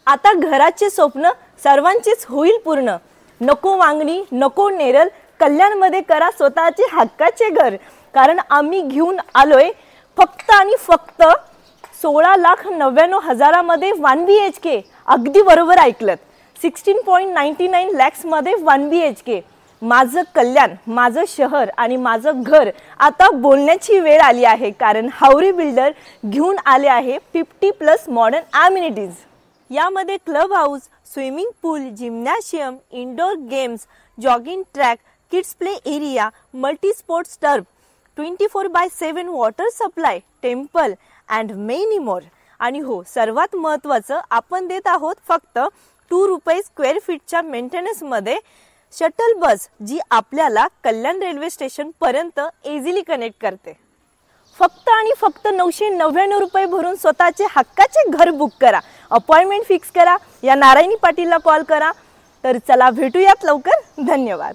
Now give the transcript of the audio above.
आता घराचे स्वप्न सर्वांचेच होईल पूर्ण। नको वांगणी नको नेरल, कल्याणमध्ये करा स्वतःचे हक्काचे घर। कारण आम्ही घेऊन आलोय फक्त आणि फक्त 16,99,000 मध्ये 1 BHK। अगदी बरोबर ऐकलत, 16.99 lakhs मध्ये 1 BHK। माझं कल्याण, माझं शहर आणि माझं घर आता बोलण्याची वेळ आली आहे, कारण हावरे बिल्डर घेऊन आले आहे 50+ मॉडर्न ॲम्युनिटीज। यामध्ये club house, swimming pool, gymnasium, indoor games, jogging track, kids play area, multi sports turf, 24/7 water supply, temple and many more. आणि हो, सर्वात महत्त्वाचं, आपण देत आहोत फक्त 2 रुपये स्क्वेअर फीटच्या मेंटेनन्स मध्ये शटल बस, जी आपल्याला कल्याण रेल्वे स्टेशन पर्यंत इझिली कनेक्ट करते। फक्त आणि फक्त 999 रुपये भरून स्वतःचे हक्काचे घर बुक करा। अपॉइंटमेंट फिक्स करा या नारायणी पाटीलला कॉल करा। तर चला भेटूयात लवकर। धन्यवाद।